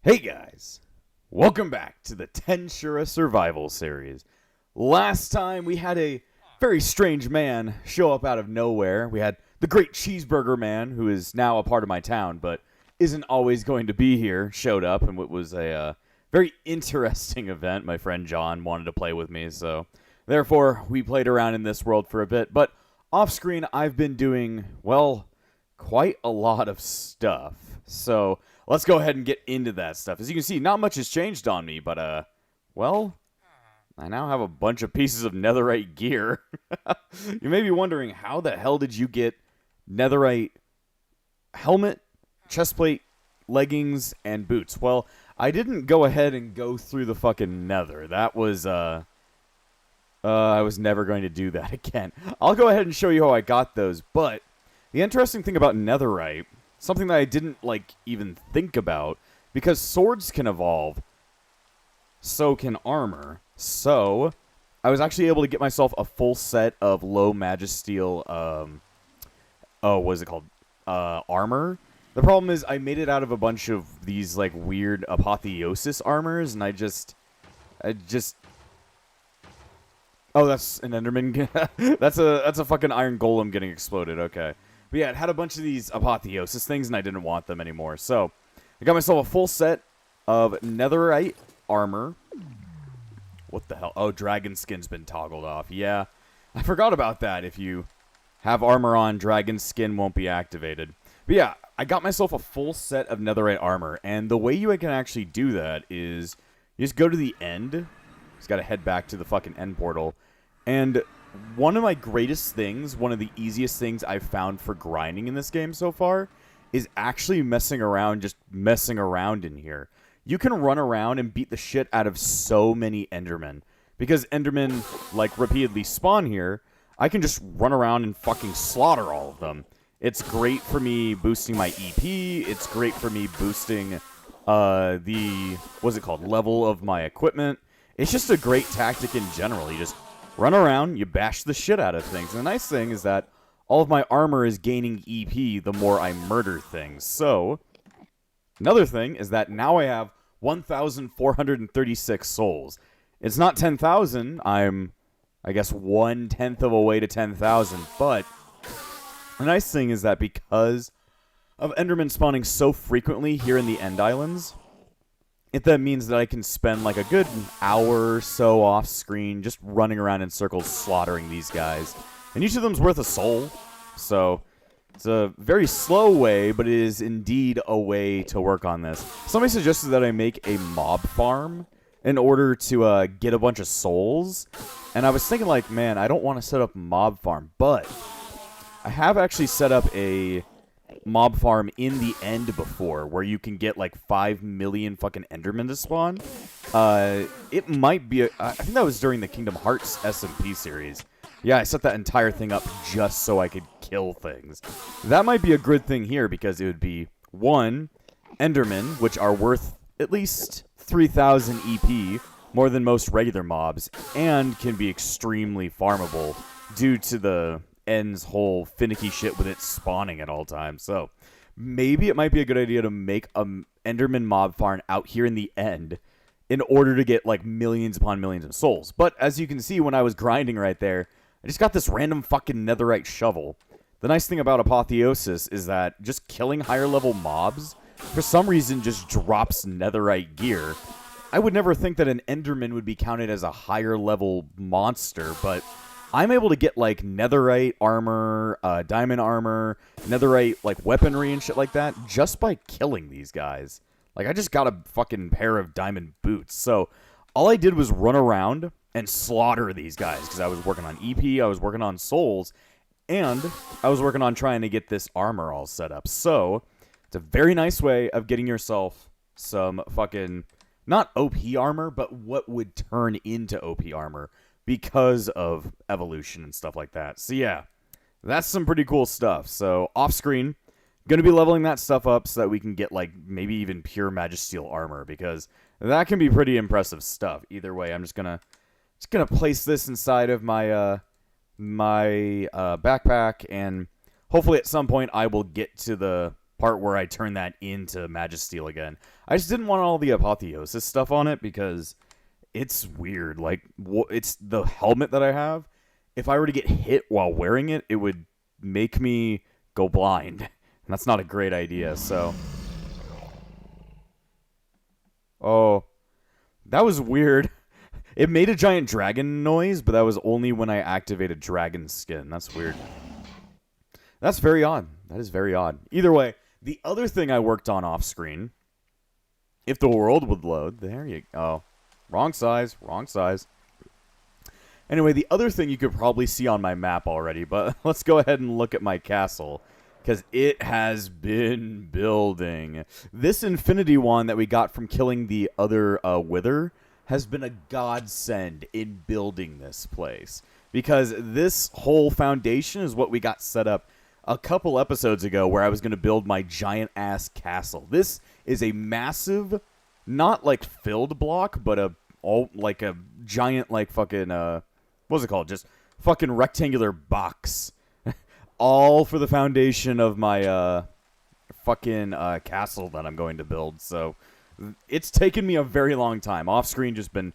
Hey guys, welcome back to the Tensura Survival Series. Last time we had a very strange man show up out of nowhere. We had the Great Cheeseburger Man, who is now a part of my town, but isn't always going to be here, showed up, and it was a very interesting event. My friend John wanted to play with me, so therefore we played around in this world for a bit. But off screen, I've been doing, well, quite a lot of stuff. So let's go ahead and get into that stuff. As you can see, not much has changed on me, but, well, I now have a bunch of pieces of netherite gear. You may be wondering, how the hell did you get netherite helmet, chestplate, leggings, and boots? Well, I didn't go ahead and go through the fucking nether. That was, I was never going to do that again. I'll go ahead and show you how I got those, but the interesting thing about netherite, something that I didn't, even think about, because swords can evolve, so can armor. So, I was actually able to get myself a full set of low magisteel, what is it called? Armor. The problem is, I made it out of a bunch of these, weird apotheosis armors, and I just... Oh, that's an Enderman. That's a fucking iron golem getting exploded, okay. But yeah, it had a bunch of these apotheosis things, and I didn't want them anymore. So, I got myself a full set of netherite armor. What the hell? Oh, dragon skin's been toggled off. Yeah, I forgot about that. If you have armor on, dragon skin won't be activated. But yeah, I got myself a full set of netherite armor, and the way you can actually do that is you just go to the end. Just got to head back to the fucking end portal, and one of my greatest things, one of the easiest things I've found for grinding in this game so far, is actually messing around in here. You can run around and beat the shit out of so many Endermen. Because Endermen, repeatedly spawn here, I can just run around and fucking slaughter all of them. It's great for me boosting my EP, it's great for me boosting level of my equipment. It's just a great tactic in general. You just run around, you bash the shit out of things. And the nice thing is that all of my armor is gaining EP the more I murder things. So, another thing is that now I have 1,436 souls. It's not 10,000. I'm, I guess, 1/10 of a way to 10,000. But the nice thing is that because of Enderman spawning so frequently here in the End Islands, that means that I can spend a good hour or so off screen just running around in circles slaughtering these guys. And each of them's worth a soul. So it's a very slow way, but it is indeed a way to work on this. Somebody suggested that I make a mob farm in order to get a bunch of souls. And I was thinking man, I don't want to set up a mob farm, but I have actually set up a mob farm in the end before, where you can get 5 million fucking Endermen to spawn. It might be I think that was during the Kingdom Hearts SMP series. Yeah, I set that entire thing up just so I could kill things. That might be a good thing here, because it would be 1 Endermen, which are worth at least 3,000 EP, more than most regular mobs, and can be extremely farmable due to the End's whole finicky shit with it spawning at all times. So maybe it might be a good idea to make a Enderman mob farm out here in the end in order to get millions upon millions of souls. But as you can see, when I was grinding right there, I just got this random fucking netherite shovel. The nice thing about apotheosis is that just killing higher level mobs for some reason just drops netherite gear. I would never think that an Enderman would be counted as a higher level monster, but I'm able to get netherite armor, diamond armor, netherite weaponry and shit like that just by killing these guys. I just got a fucking pair of diamond boots. So all I did was run around and slaughter these guys, because I was working on EP, I was working on souls, and I was working on trying to get this armor all set up. So it's a very nice way of getting yourself some fucking, not OP armor, but what would turn into OP armor, because of evolution and stuff like that. So yeah, that's some pretty cool stuff. So off screen, going to be leveling that stuff up so that we can get maybe even pure magisteel armor, because that can be pretty impressive stuff. Either way, I'm just gonna place this inside of my backpack, and hopefully at some point I will get to the part where I turn that into Magisteel again. I just didn't want all the Apotheosis stuff on it because it's weird. Like, it's the helmet that I have. If I were to get hit while wearing it, it would make me go blind. And that's not a great idea, so... Oh, that was weird. It made a giant dragon noise, but that was only when I activated dragon skin. That's weird. That's very odd. That is very odd. Either way, the other thing I worked on off screen, if the world would load, there you go. Oh, wrong size, wrong size. Anyway, the other thing you could probably see on my map already, but let's go ahead and look at my castle, because it has been building. This Infinity Wand that we got from killing the other Wither has been a godsend in building this place, because this whole foundation is what we got set up a couple episodes ago where I was going to build my giant-ass castle. This is a massive, not like filled block, but a giant like fucking, what's it called? Just fucking rectangular box. All for the foundation of my fucking castle that I'm going to build. So it's taken me a very long time. Off screen just been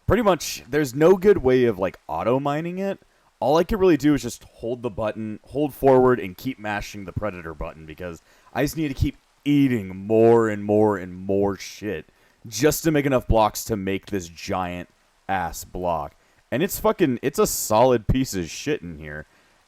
pretty much, there's no good way of like auto mining it. All I can really do is just hold the button, hold forward, and keep mashing the Predator button because I just need to keep eating more and more and more shit just to make enough blocks to make this giant ass block. And it's a solid piece of shit in here.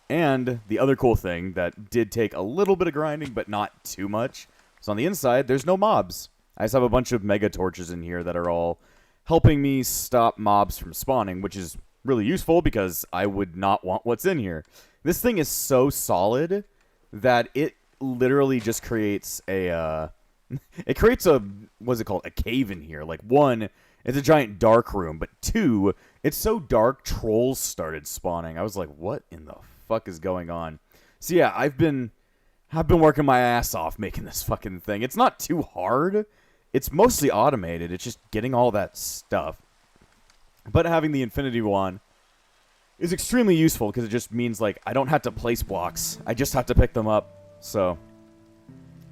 And the other cool thing that did take a little bit of grinding, but not too much, is on the inside, there's no mobs. I just have a bunch of mega torches in here that are all helping me stop mobs from spawning, which is really useful because I would not want what's in here. This thing is so solid that it literally just creates a, what's it called? A cave in here. Like, one, it's a giant dark room, but two, it's so dark, trolls started spawning. I was like, what in the fuck is going on? So yeah, I've been working my ass off making this fucking thing. It's not too hard. It's mostly automated. It's just getting all that stuff. But having the Infinity Wand is extremely useful because it just means, like, I don't have to place blocks. I just have to pick them up. So,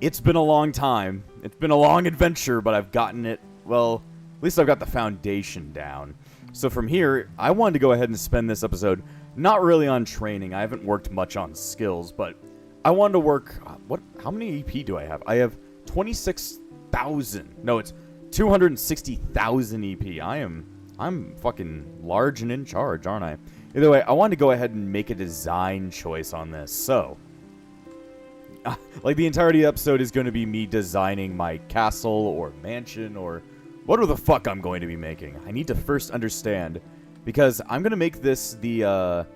it's been a long time. It's been a long adventure, but I've gotten it, well, at least I've got the foundation down. So from here, I wanted to go ahead and spend this episode not really on training. I haven't worked much on skills, but I wanted to work, how many EP do I have? I have 26,000. No, it's 260,000 EP. I'm fucking large and in charge, aren't I? Either way, I wanted to go ahead and make a design choice on this. So, like, the entirety of the episode is going to be me designing my castle or mansion or whatever the fuck I'm going to be making. I need to first understand, because I'm going to make this the,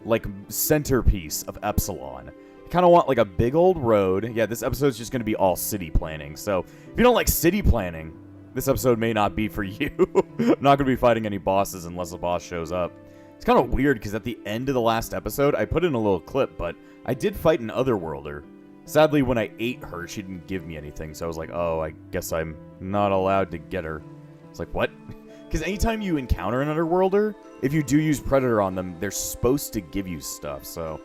like, centerpiece of Epsilon. I kind of want, like, a big old road. Yeah, this episode's just going to be all city planning. So, if you don't like city planning, this episode may not be for you. I'm not going to be fighting any bosses unless a boss shows up. It's kind of weird because at the end of the last episode, I put in a little clip, but I did fight an Otherworlder. Sadly, when I ate her, she didn't give me anything, so I was like, oh, I guess I'm not allowed to get her. It's like, what? Because anytime you encounter an Otherworlder, if you do use Predator on them, they're supposed to give you stuff, so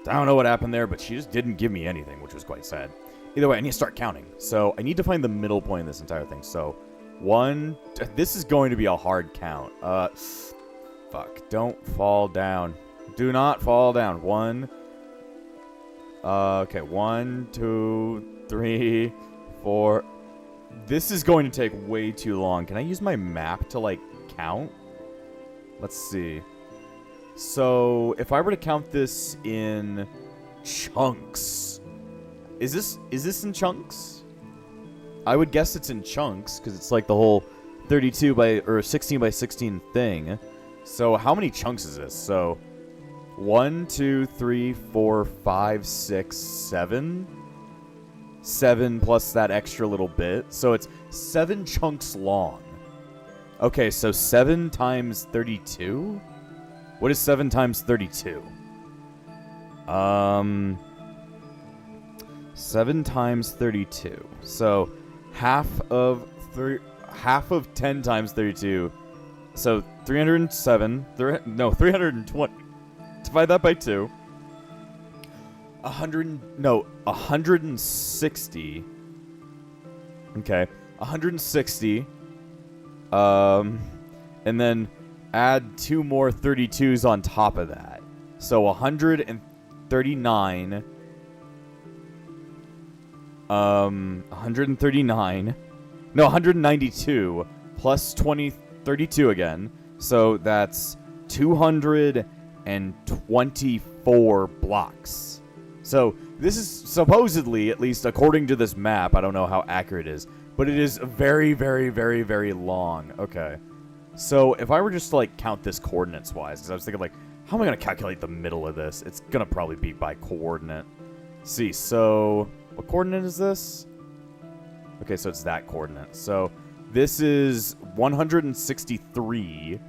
I don't know what happened there, but she just didn't give me anything, which was quite sad. Either way, I need to start counting. So I need to find the middle point of this entire thing. So, this is going to be a hard count. Fuck, don't fall down. Do not fall down. Okay, 1, 2, 3, 4. This is going to take way too long. Can I use my map to, like, count? Let's see. So, if I were to count this in chunks, is this in chunks? I would guess it's in chunks because it's like the whole 32 by or 16 by 16 thing. So how many chunks is this? So 1, 2, 3, 4, 5, 6, 7. 7 plus that extra little bit. So it's 7 chunks long. Okay, so 7 times 32? What is 7 times 32? 7 times 32. So half of 10 times 32. So 307. 320. Divide that by 2. 160. Okay, 160. And then add 2 more 32s on top of that. So 139. 139. No, 192 plus 32 again. So that's 224 blocks. So this is supposedly, at least according to this map, I don't know how accurate it is, but it is very, very, very, very long. Okay. So if I were just to, like, count this coordinates-wise, because I was thinking, like, how am I going to calculate the middle of this? It's going to probably be by coordinate. Let's see, so what coordinate is this? Okay, so it's that coordinate. So this is 163.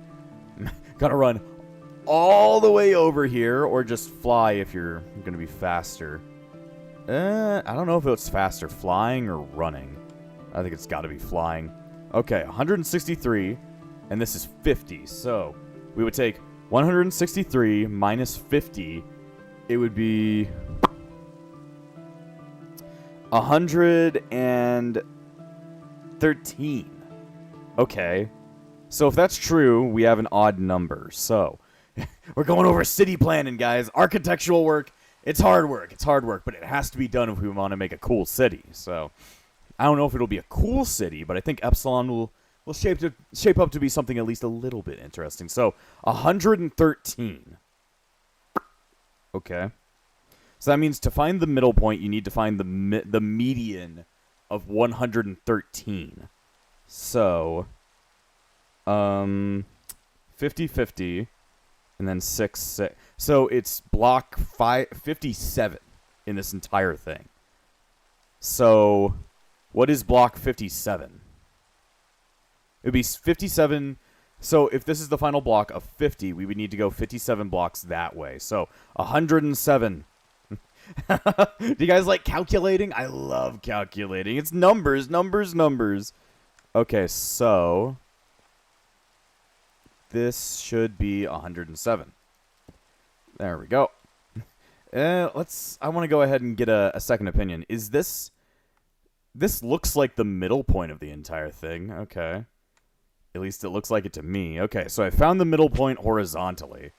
Gotta run all the way over here, or just fly if you're going to be faster. I don't know if it's faster, flying or running. I think it's got to be flying. Okay, 163, and this is 50. So we would take 163 minus 50. It would be 113. Okay. So if that's true, we have an odd number. So we're going over city planning, guys. Architectural work. It's hard work. It's hard work, but it has to be done if we want to make a cool city. So I don't know if it'll be a cool city, but I think Epsilon will shape up to be something at least a little bit interesting. So 113. Okay. So that means to find the middle point, you need to find the median of 113. So 50-50, and then 6-6. So it's block 57 in this entire thing. So what is block 57? It would be 57. So if this is the final block of 50, we would need to go 57 blocks that way. So 107. Do you guys like calculating? I love calculating. It's numbers, numbers, numbers. Okay, so this should be 107. There we go. I want to go ahead and get a second opinion. Is this looks like the middle point of the entire thing. Okay. At least it looks like it to me. Okay, so I found the middle point horizontally.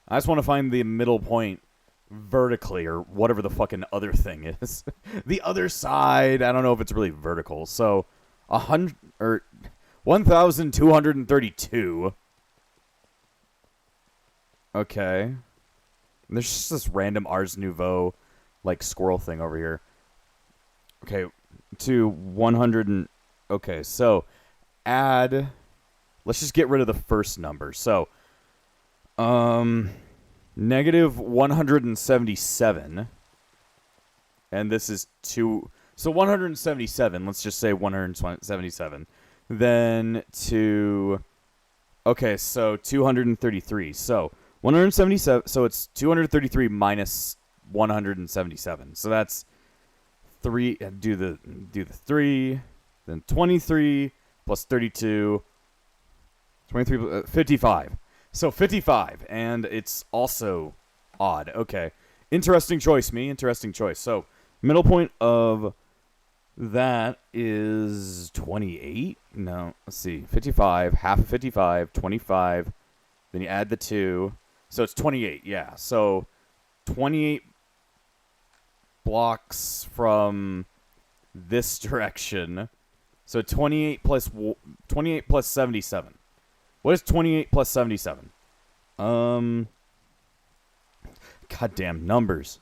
I just want to find the middle point vertically, or whatever the fucking other thing is. The other side, I don't know if it's really vertical. So 1,232. Okay. And there's just this random Ars Nouveau, like, squirrel thing over here. Okay, to 100 okay, so add, let's just get rid of the first number. So, negative 177, and this is 2, so 177, let's just say 177, then to, okay, so 233, so 177, so it's 233 minus 177, so that's 3, do the 3, then 23 plus 32, 23, 55. So 55, and it's also odd. Okay. Interesting choice, me. Interesting choice. So middle point of that is 28. No, let's see. 55, half of 55, 25. Then you add the 2. So it's 28, yeah. So 28 blocks from this direction. So 28 plus 77. What is 28 plus 77? Goddamn numbers.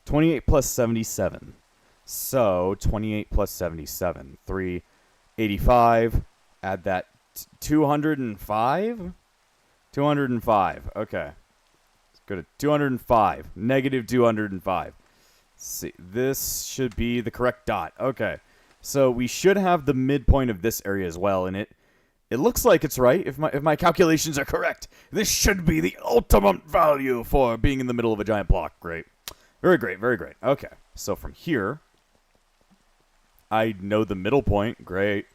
28 plus 77. So 28 plus 77. 385. Add that 205? 205. Okay. Let's go to 205. Negative 205. Let's see. This should be the correct dot. Okay. So we should have the midpoint of this area as well, and it looks like it's right. If my calculations are correct, this should be the ultimate value for being in the middle of a giant block. Great. Very great, very great. Okay, so from here, I know the middle point. Great.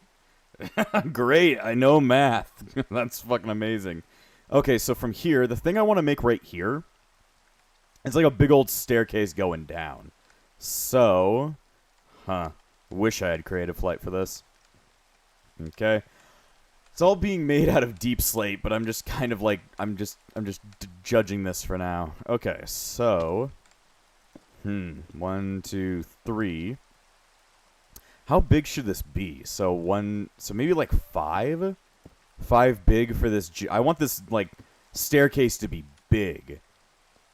Great, I know math. That's fucking amazing. Okay, so from here, the thing I want to make right here It's like a big old staircase going down. So, wish I had creative flight for this. Okay. It's all being made out of deep slate, but I'm just kind of like, I'm just judging this for now. Okay, so, 1, 2, 3. How big should this be? So maybe like 5? 5 big for this, I want this, like, staircase to be big.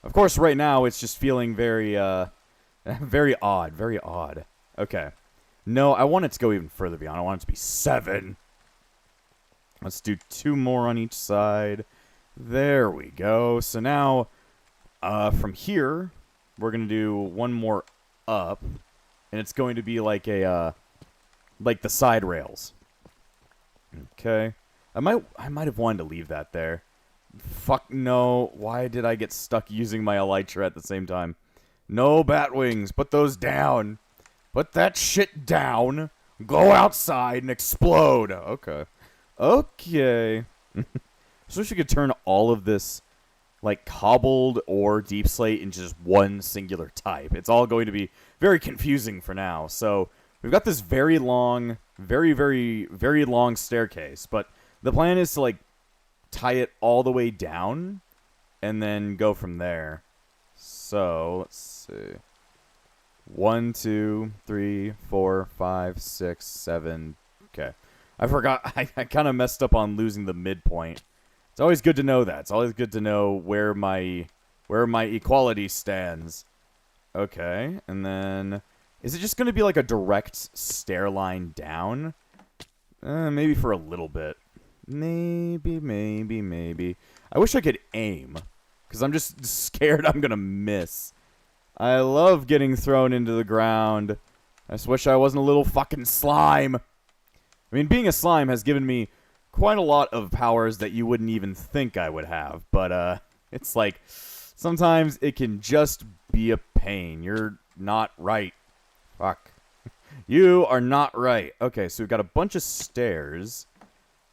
Of course, right now, it's just feeling very, very odd. Okay. No, I want it to go even further beyond. I want it to be 7. Let's do 2 more on each side. There we go. So now, from here, we're going to do 1 more up. And it's going to be like a, like the side rails. Okay. I might have wanted to leave that there. Fuck no. Why did I get stuck using my elytra at the same time? No bat wings. Put those down. Put that shit down. Go outside and explode. Okay. Okay. So we could turn all of this, like, cobbled or deep slate into just one singular type. It's all going to be very confusing for now. So we've got this very long, very long staircase. But the plan is to, like, tie it all the way down and then go from there. So, let's see. 1, 2, 3, 4, 5, 6, 7. Okay. I forgot. I kind of messed up on losing the midpoint. It's always good to know that. It's always good to know where my equality stands. Okay. And then, is it just going to be like a direct stair line down? Maybe for a little bit. Maybe. I wish I could aim, because I'm just scared I'm going to miss. I love getting thrown into the ground. I just wish I wasn't a little fucking slime. I mean, being a slime has given me quite a lot of powers that you wouldn't even think I would have. But, it's like, sometimes it can just be a pain. You're not right. Fuck. You are not right. Okay, so we've got a bunch of stairs.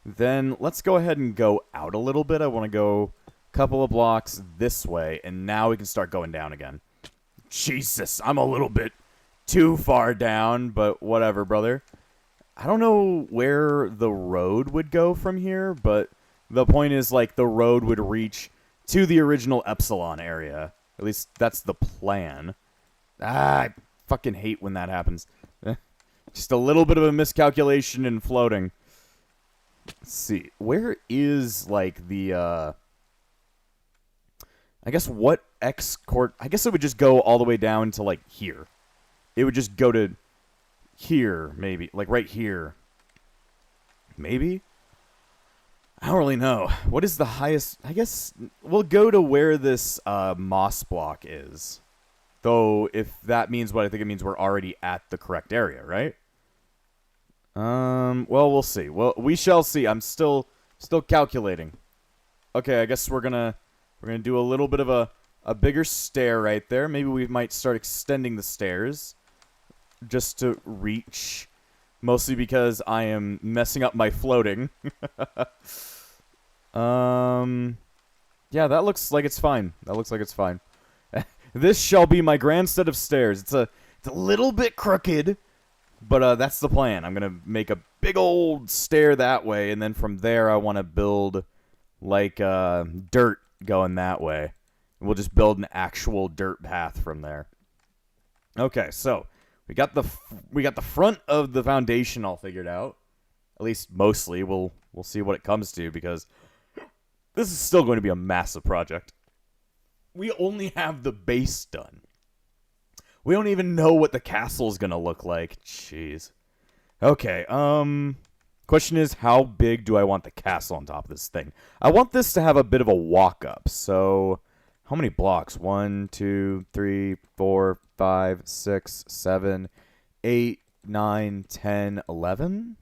Then let's go ahead and go out a little bit. I want to go a couple of blocks this way, and now we can start going down again. Jesus, I'm a little bit too far down, but whatever, brother. I don't know where the road would go from here, but the point is, like, the road would reach to the original Epsilon area. At least that's the plan. I fucking hate when that happens. Just a little bit of a miscalculation in floating. Let's see. Where is, like, the, I guess what X-court... I guess it would just go all the way down to, like, here. It would just go to here, maybe. Like, right here. Maybe? I don't really know. What is the highest... I guess we'll go to where this moss block is. Though, if that means what I think it means, we're already at the correct area, right? Well, we'll see. Well, we shall see. I'm still calculating. Okay, I guess we're gonna do a little bit of a bigger stair right there. Maybe we might start extending the stairs just to reach, mostly because I am messing up my floating. Yeah, that looks like it's fine. This shall be my grand set of stairs. It's a little bit crooked, but that's the plan. I'm gonna make a big old stair that way, and then from there I want to build like dirt going that way. We'll just build an actual dirt path from there. Okay, so we got the front of the foundation all figured out. At least mostly. We'll see what it comes to, because this is still going to be a massive project. We only have the base done. We don't even know what the castle is going to look like. Jeez. Okay, question is, how big do I want the castle on top of this thing? I want this to have a bit of a walk-up, so how many blocks? 1, 2, 3, 4, 5, 6, 7, 8, 9, 10, 11?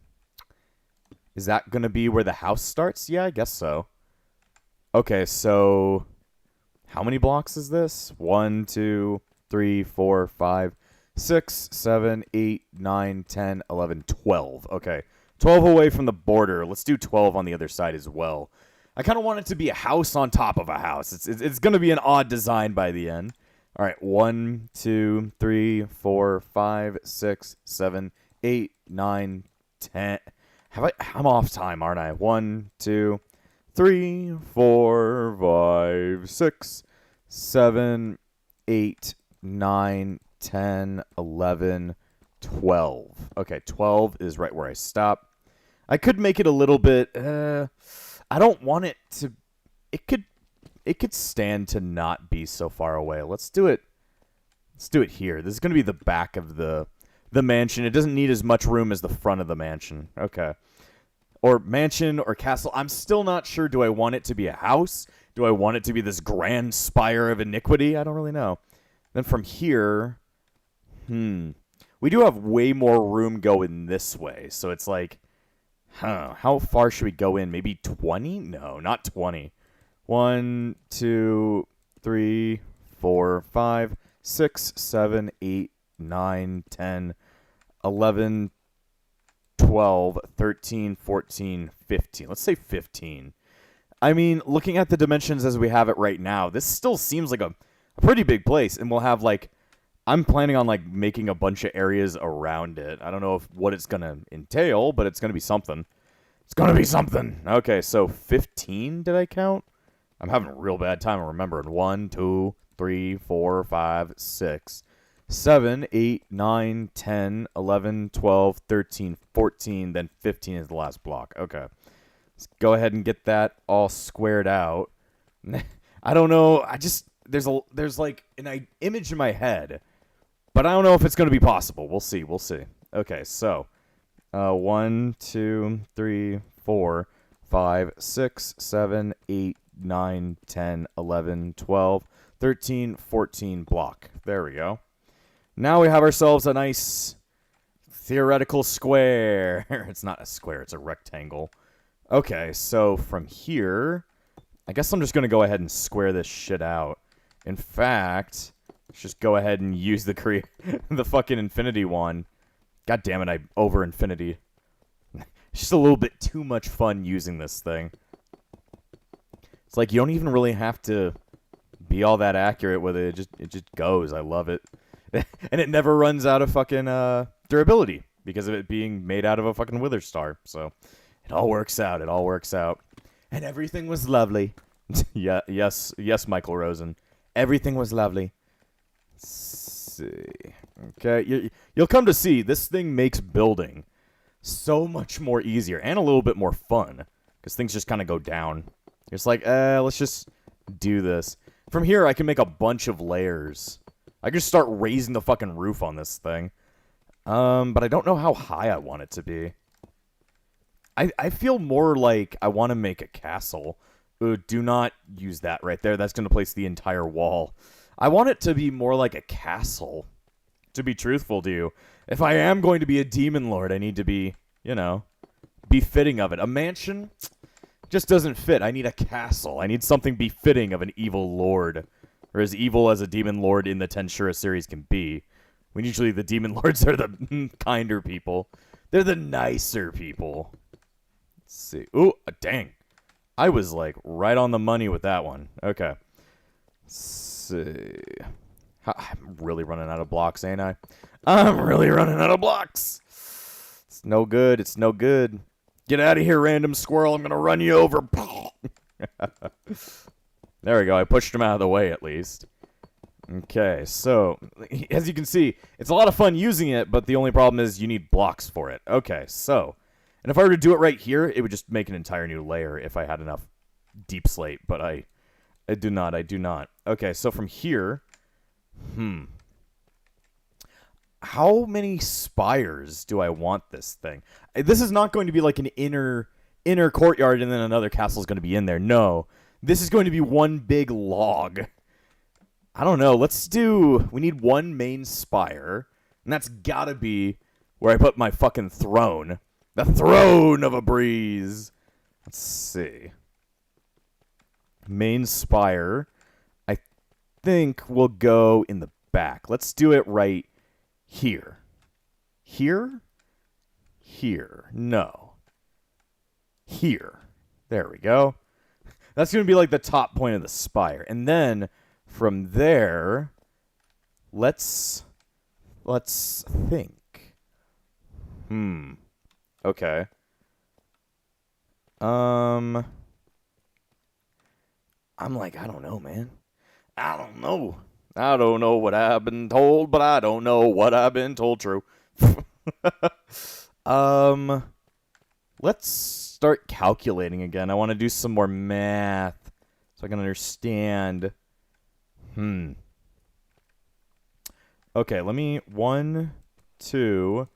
Is that going to be where the house starts? Yeah, I guess so. Okay, so how many blocks is this? 1, 2, 3, 4, 5, 6, 7, 8, 9, 10, 11, 12. Okay, 12 away from the border. Let's do 12 on the other side as well. I kind of want it to be a house on top of a house. It's going to be an odd design by the end. All right, 1, 2, 3, 4, 5, 6, 7, 8, 9, 10. I'm off time, aren't I? 1, 2, 3, 4, 5, 6, 7, 8, 9, 10, 11, 12. Okay, 12 is right where I stop. I could make it a little bit. I don't want it to. It could stand to not be so far away. Let's do it. Let's do it here. This is going to be the back of the mansion. It doesn't need as much room as the front of the mansion. Okay. Or mansion or castle. I'm still not sure. Do I want it to be a house? Do I want it to be this grand spire of iniquity? I don't really know. Then from here, we do have way more room going this way. So it's like, how far should we go in? Maybe 20? No, not 20. 1, 2, 3, 4, 5, 6, 7, 8, 9, 10, 11, 12, 13, 14, 15. Let's say 15. I mean, looking at the dimensions as we have it right now, this still seems like a pretty big place. And we'll have, like, I'm planning on, like, making a bunch of areas around it. I don't know what it's going to entail, but it's going to be something. It's going to be something. Okay, so 15, did I count? I'm having a real bad time remembering. 1, 2, 3, 4, 5, 6, 7, 8, 9, 10, 11, 12, 13, 14, then 15 is the last block. Okay. Let's go ahead and get that all squared out. I don't know. There's like an image in my head, but I don't know if it's going to be possible. We'll see. Okay, so 1, 2, 3, 4, 5, 6, 7, 8, 9, 10, 11, 12, 13, 14 block. There we go. Now we have ourselves a nice theoretical square. It's not a square, it's a rectangle. Okay, so from here, I guess I'm just going to go ahead and square this shit out. In fact, let's just go ahead and use the the fucking infinity one. God damn it, I over infinity. It's just a little bit too much fun using this thing. It's like you don't even really have to be all that accurate with it. It just goes. I love it. And it never runs out of fucking durability because of it being made out of a fucking wither star. So it all works out. And everything was lovely. Yeah, yes, Michael Rosen. Everything was lovely. Let's see. Okay, you'll come to see this thing makes building so much more easier and a little bit more fun because things just kind of go down. It's like, let's just do this. From here, I can make a bunch of layers. I can just start raising the fucking roof on this thing. But I don't know how high I want it to be. I feel more like I want to make a castle. Ooh, do not use that right there. That's going to place the entire wall. I want it to be more like a castle, to be truthful to you. If I am going to be a demon lord, I need to be, befitting of it. A mansion just doesn't fit. I need a castle. I need something befitting of an evil lord, or as evil as a demon lord in the Tensura series can be. When usually the demon lords are the kinder people. They're the nicer people. Let's see. Ooh, dang. I was like right on the money with that one. Okay. Let's see. I'm really running out of blocks, ain't I? I'm really running out of blocks. It's no good. Get out of here, random squirrel. I'm going to run you over. There we go. I pushed him out of the way, at least. Okay, so, as you can see, it's a lot of fun using it, but the only problem is you need blocks for it. Okay, so, and if I were to do it right here, it would just make an entire new layer if I had enough deep slate, but I do not. Okay, so from here, how many spires do I want this thing? This is not going to be like an inner courtyard and then another castle is going to be in there. No, this is going to be one big log. I don't know. We need one main spire, and that's got to be where I put my fucking throne. The throne of a breeze. Let's see. Main spire, I think we'll go in the back. Let's do it right here. Here? No. Here. There we go. That's going to be like the top point of the spire. And then from there, let's think. Okay. I'm like, I don't know, man. I don't know. I don't know what I've been told, but I don't know what I've been told true. Let's start calculating again. I want to do some more math so I can understand. Okay, let me 1, 2,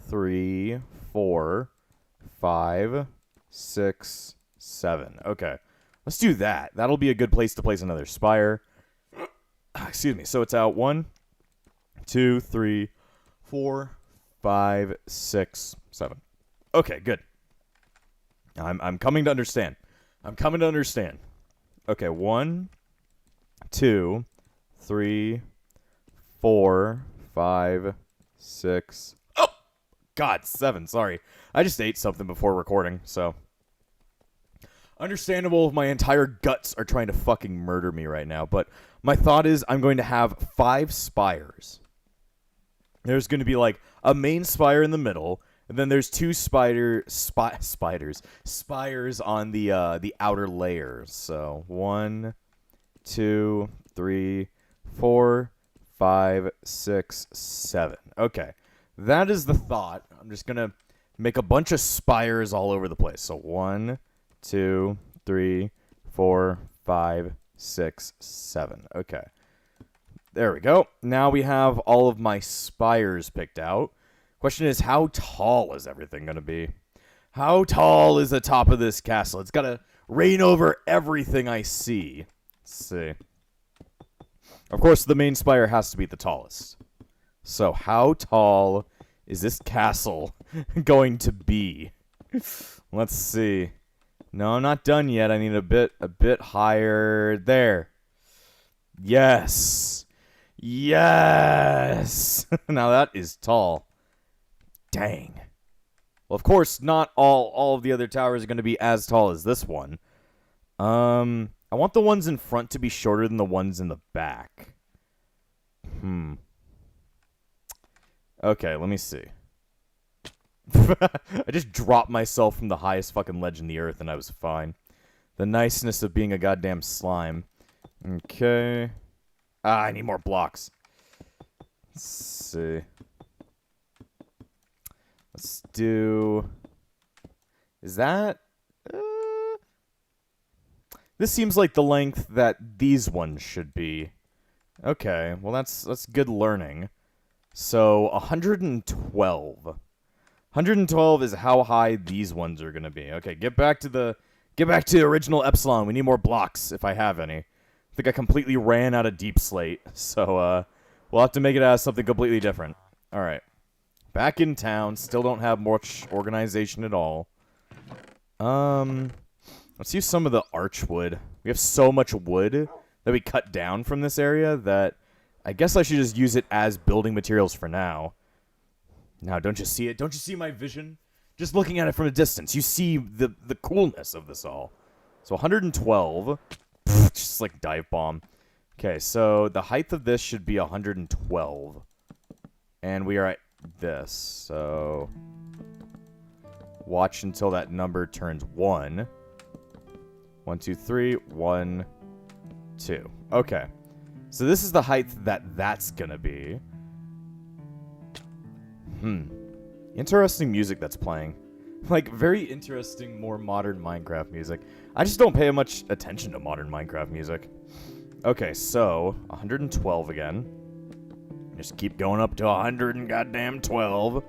3, 4, 5, 6, 7. Okay. Let's do that. That'll be a good place to place another spire. Excuse me. So it's out 1, 2, 3, 4, 5, 6, 7. Okay, good. I'm coming to understand. Okay, 1, 2, 3, 4, 5, 6. Oh, God, 7. Sorry, I just ate something before recording, so understandable if my entire guts are trying to fucking murder me right now. But my thought is I'm going to have 5 spires. There's going to be like a main spire in the middle. And then there's 2 spires on the outer layers. So 1, 2, 3, 4, 5, 6, 7. Okay, that is the thought. I'm just gonna make a bunch of spires all over the place. So 1, 2, 3, 4, 5, 6, 7. Okay, there we go. Now we have all of my spires picked out. Question is, how tall is everything going to be? How tall is the top of this castle? It's got to reign over everything I see. Let's see. Of course, the main spire has to be the tallest. So, how tall is this castle going to be? Let's see. No, I'm not done yet. I need a bit higher. There. Yes. Yes. Now that is tall. Dang. Well, of course, not all of the other towers are going to be as tall as this one. I want the ones in front to be shorter than the ones in the back. Okay, let me see. I just dropped myself from the highest fucking ledge in the earth and I was fine. The niceness of being a goddamn slime. Okay. I need more blocks. Let's see. Let's do... Is that... This seems like the length that these ones should be. Okay, well that's good learning. So, 112. 112 is how high these ones are going to be. Okay, get back to the original Epsilon. We need more blocks, if I have any. I think I completely ran out of deep slate. So, we'll have to make it as something completely different. Alright. Back in town, still don't have much organization at all. Let's use some of the archwood. We have so much wood that we cut down from this area that I guess I should just use it as building materials for now. Now, don't you see it? Don't you see my vision? Just looking at it from a distance, you see the coolness of this all. So 112, just like dive bomb. Okay, so the height of this should be 112. And we are at this, so watch until that number turns 1. 1, 2, 3, 1, 2. Okay, so this is the height that's gonna be. Interesting music that's playing. Like, very interesting, more modern Minecraft music. I just don't pay much attention to modern Minecraft music. Okay, so 112 again. Just keep going up to 100 and goddamn 12.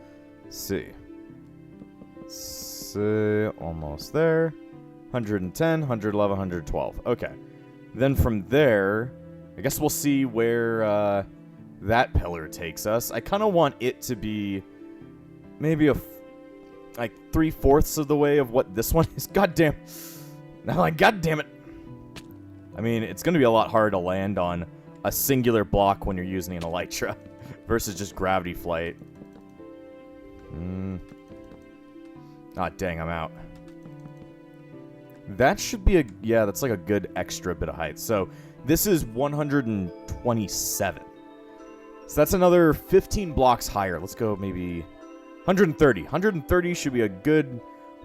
Let's see. Almost there. 110, 111, 112. Okay. Then from there, I guess we'll see where that pillar takes us. I kind of want it to be maybe like 3/4 of the way of what this one is. Goddamn. Now, like, goddamn it. I mean, it's going to be a lot harder to land on a singular block when you're using an elytra versus just gravity flight. Ah, dang, I'm out. That should be yeah, that's like a good extra bit of height. So this is 127. So that's another 15 blocks higher. Let's go maybe 130. 130 should be a good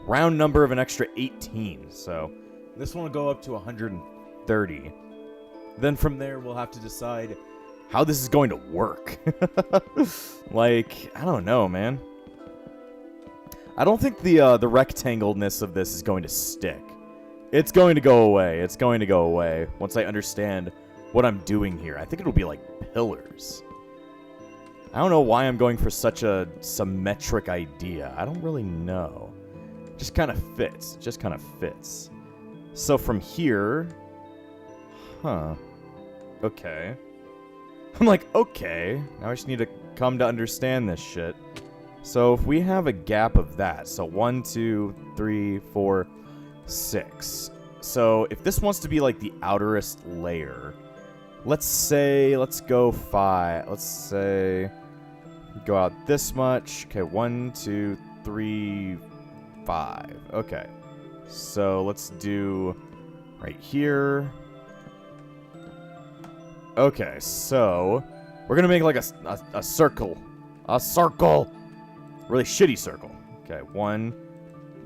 round number of an extra 18. So this one will go up to 130. Then from there, we'll have to decide how this is going to work. Like, I don't know, man. I don't think the rectangleness of this is going to stick. It's going to go away. It's going to go away once I understand what I'm doing here. I think it'll be like pillars. I don't know why I'm going for such a symmetric idea. I don't really know. It just kind of fits. It just kind of fits. So from here... Huh. Okay. I'm like, okay. Now I just need to come to understand this shit. So if we have a gap of that, so 1, 2, 3, 4, 6. So if this wants to be like the outerest layer, let's go 5. Let's say, go out this much. Okay, 1, 2, 3, 5. Okay. So let's do right here. Okay, so we're gonna make like a circle. A circle! Really shitty circle. Okay, 1.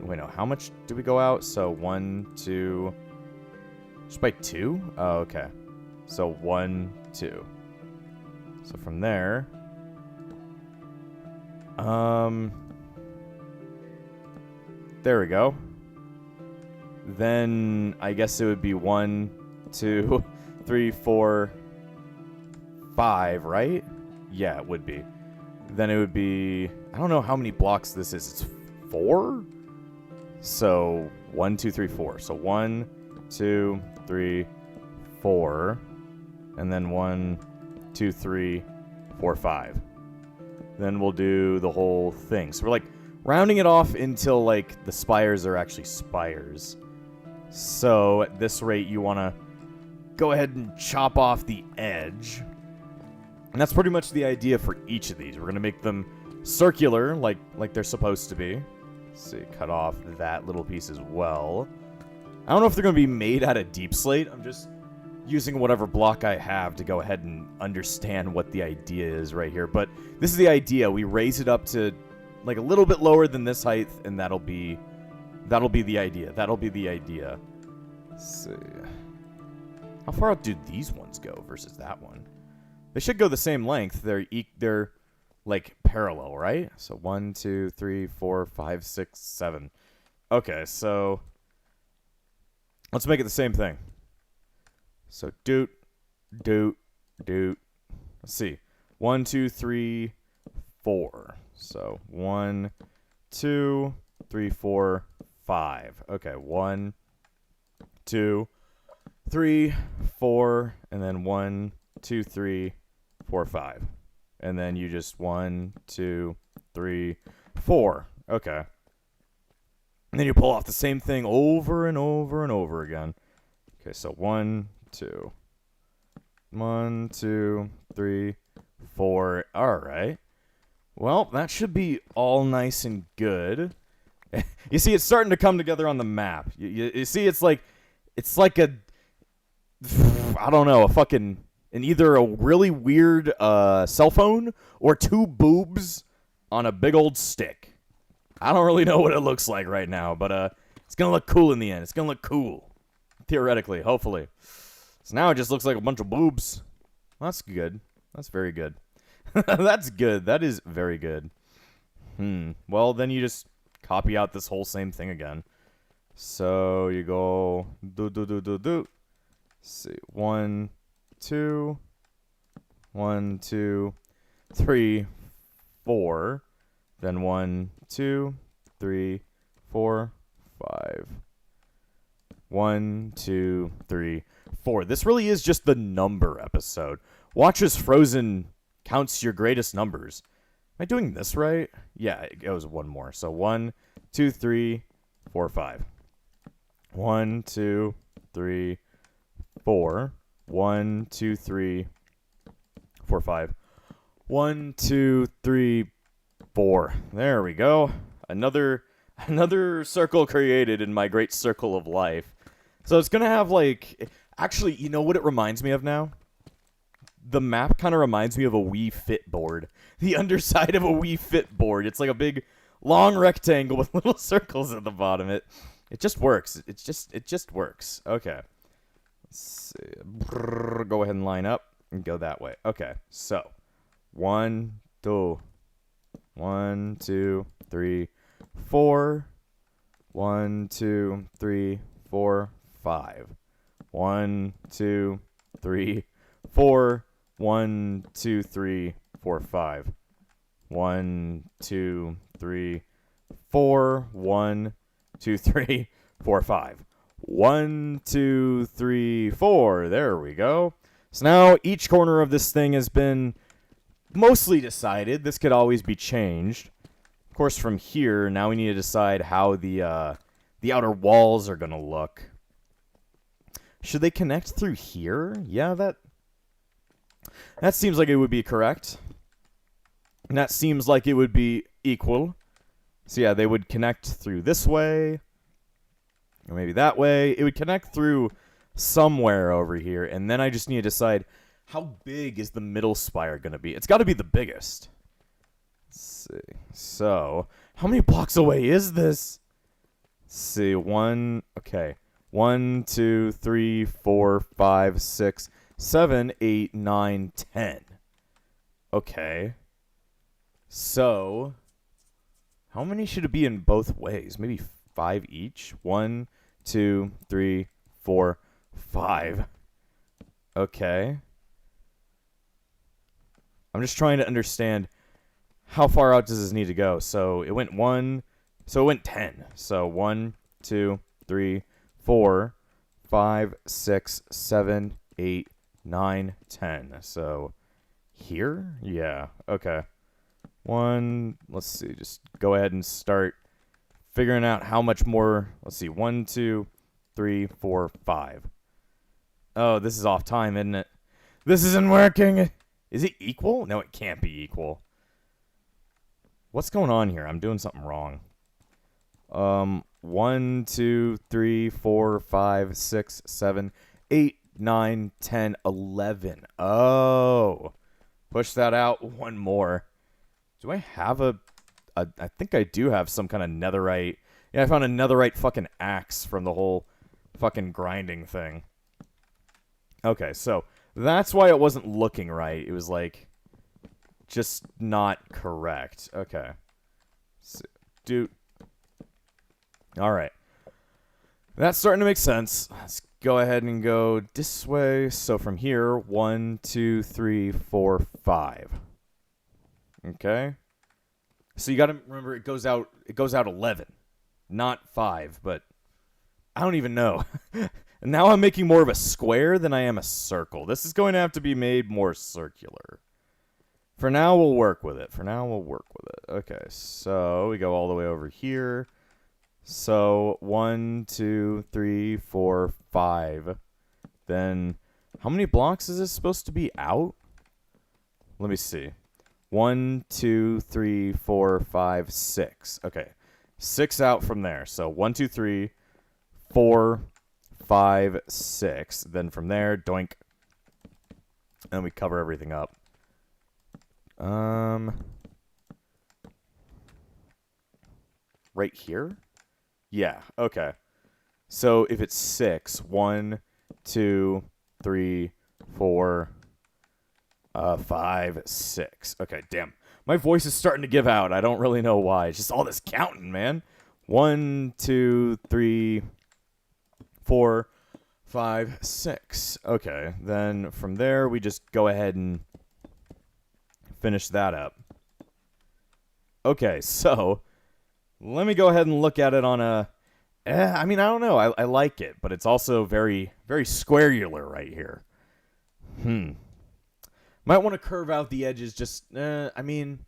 Wait, no, how much do we go out? So 1, 2. Just by 2? Oh, okay. So 1, 2. So from there. There we go. Then I guess it would be 1, 2, 3, 4, 5, right? Yeah, it would be. Then it would be... I don't know how many blocks this is. It's 4? So 1, 2, 3, 4. So 1, 2, 3, 4. And then 1, 2, 3, 4, 5. Then we'll do the whole thing. So we're like rounding it off until like the spires are actually spires. So at this rate, you want to go ahead and chop off the edge. And that's pretty much the idea for each of these. We're going to make them circular, like they're supposed to be. Let's see, cut off that little piece as well. I don't know if they're going to be made out of deep slate. I'm just using whatever block I have to go ahead and understand what the idea is right here. But this is the idea. We raise it up to like a little bit lower than this height, and that'll be the idea. That'll be the idea. Let's see. How far out do these ones go versus that one? They should go the same length. They're like parallel, right? So 1, 2, 3, 4, 5, 6, 7. Okay, so let's make it the same thing. So doot, doot, doot. Let's see. 1, 2, 3, 4. So 1, 2, 3, 4, 5. Okay, 1, 2, 3, 4, and then 1, 2, 3, 4, 5. And then you just 1, 2, 3, 4. Okay. And then you pull off the same thing over and over and over again. Okay, so 1, 2. 1, 2, 3, 4. All right. Well, that should be all nice and good. You see, it's starting to come together on the map. You see, it's like a, I don't know, an either a really weird cell phone or two boobs on a big old stick. I don't really know what it looks like right now, but it's going to look cool in the end. It's going to look cool. Theoretically, hopefully. So now it just looks like a bunch of boobs. Well, that's good. That's very good. That's good. That is very good. Well, then you just copy out this whole same thing again. So you go do. See, 1, 2, 1, 2, 3, 4. Then 1, 2, 3, 4, 5. 1, 2, 3, 4. This really is just the number episode. Watch as Frozen counts your greatest numbers. Am I doing this right? Yeah, it goes one more. So 1, 2, 3, 4, 5. 1, 2, 3, 4. 1, 2, 3, 4, 5. 1, 2, 3, 4. There we go. Another circle created in my great circle of life. So it's gonna have like, actually, you know what it reminds me of now? the map kind of reminds me of a Wii Fit board. The underside of a Wii Fit board. It's like a big, long rectangle with little circles at the bottom. It just works. It just works. Okay. Let's see. Go ahead and line up and go that way. Okay. So, 1, 2, 1, 2, 3, 4. 1, 2, 3, 4, 5. 1, 2, 3, 4. 1, 2, 3, 4, 5. 1, 2, 3, 4. 1, 2, 3, 4, 5. 1, 2, 3, 4. There we go. So now each corner of this thing has been mostly decided. This could always be changed. Of course, from here, now we need to decide how the outer walls are going to look. Should they connect through here? Yeah, that seems like it would be correct. And that seems like it would be equal. So yeah, they would connect through this way. Or maybe that way. It would connect through somewhere over here. And then I just need to decide, how big is the middle spire going to be? It's got to be the biggest. Let's see. So, how many blocks away is this? Let's see. 1, okay. 1, 2, 3, 4, 5, 6, 7, 8, 9, 10. Okay. So, how many should it be in both ways? Maybe 5 each? 1, 2, 3, 4, 5. Okay. I'm just trying to understand how far out does this need to go. So it went 10. So 1, 2, 3, 4, 5, 6, 7, 8, 9, 10. So here? Yeah. Okay. Let's see. Just go ahead and start figuring out how much more. Let's see. 1, 2, 3, 4, 5. Oh, this is off time, isn't it? This isn't working. Is it equal? No, it can't be equal. What's going on here? I'm doing something wrong. 1, 2, 3, 4, 5, 6, 7, 8, 9, 10, 11. Oh. Push that out one more. Do I have I think I do have some kind of netherite. Yeah, I found a netherite fucking axe from the whole fucking grinding thing. Okay, so that's why it wasn't looking right. It was like just not correct. Okay. So, all right. That's starting to make sense. Let's go ahead and go this way. So from here, 1, 2, 3, 4, 5. Okay. So you got to remember it goes out 11, not 5, but I don't even know. Now I'm making more of a square than I am a circle. This is going to have to be made more circular. For now, we'll work with it. Okay, so we go all the way over here. So 1, 2, 3, 4, 5. Then how many blocks is this supposed to be out? Let me see. 1, 2, 3, 4, 5, 6. Okay. 6 out from there. So 1, 2, 3, 4, 5, 6. Then from there, doink. And we cover everything up. Right here? Yeah, okay. So if it's 6, 1, 2, 3, 4, 5, 6. Okay, damn. My voice is starting to give out. I don't really know why. It's just all this counting, man. 1, 2, 3, 4, 5, 6. Okay, then from there, we just go ahead and finish that up. Okay, so let me go ahead and look at it on a... I mean, I don't know. I like it, but it's also very, very squarular right here. Might want to curve out the edges just... I mean,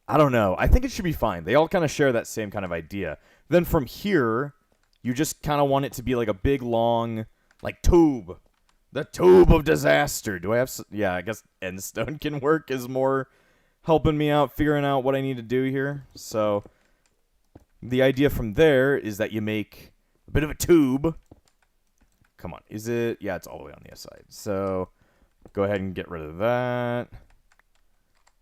I don't know. I think it should be fine. They all kind of share that same kind of idea. Then from here, you just kind of want it to be like a big, long, like, tube. The tube of disaster. Do I have... Yeah, I guess endstone can work as more helping me out, figuring out what I need to do here. So the idea from there is that you make a bit of a tube. Come on. Is it... Yeah, it's all the way on the other side. So Go ahead and get rid of that.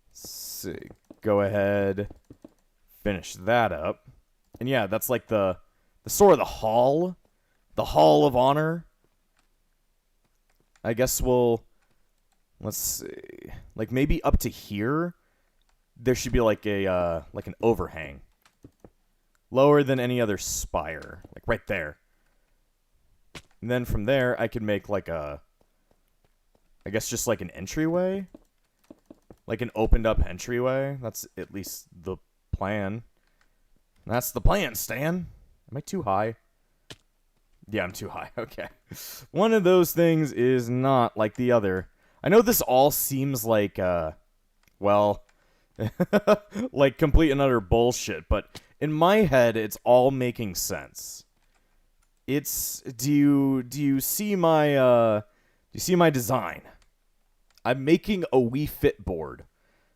Let's see. Go ahead, finish that up. And yeah, that's like the sort of the hall of honor. I guess let's see, like maybe up to here, there should be like a like an overhang, lower than any other spire, like right there. And then from there, I could make like I guess just like an entryway, like an opened up entryway. That's at least the plan. That's the plan, Stan. Am I too high? Yeah, I'm too high. Okay. One of those things is not like the other. I know this all seems like, well, like complete and utter bullshit, but in my head, it's all making sense. Do you see my design? I'm making a Wii Fit board.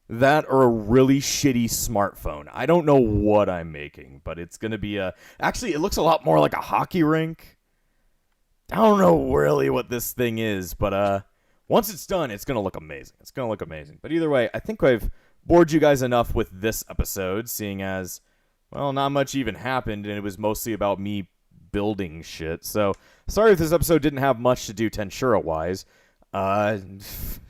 That or a really shitty smartphone. I don't know what I'm making, but it's going to be actually, it looks a lot more like a hockey rink. I don't know really what this thing is, but once it's done, it's going to look amazing. It's going to look amazing. But either way, I think I've bored you guys enough with this episode, seeing as, well, not much even happened, and it was mostly about me building shit. So, sorry if this episode didn't have much to do Tensura-wise.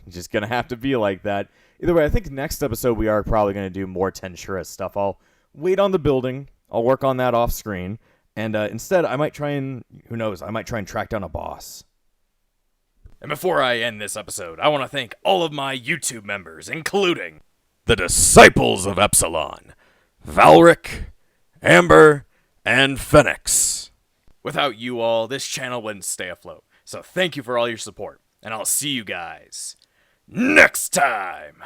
Just going to have to be like that. Either way, I think next episode we are probably going to do more Tensura stuff. I'll wait on the building. I'll work on that off screen. And instead, I might try and, who knows, I might try and track down a boss. And before I end this episode, I want to thank all of my YouTube members, including the Disciples of Epsilon, Valric, Amber, and Phoenix. Without you all, this channel wouldn't stay afloat. So thank you for all your support, and I'll see you guys next time!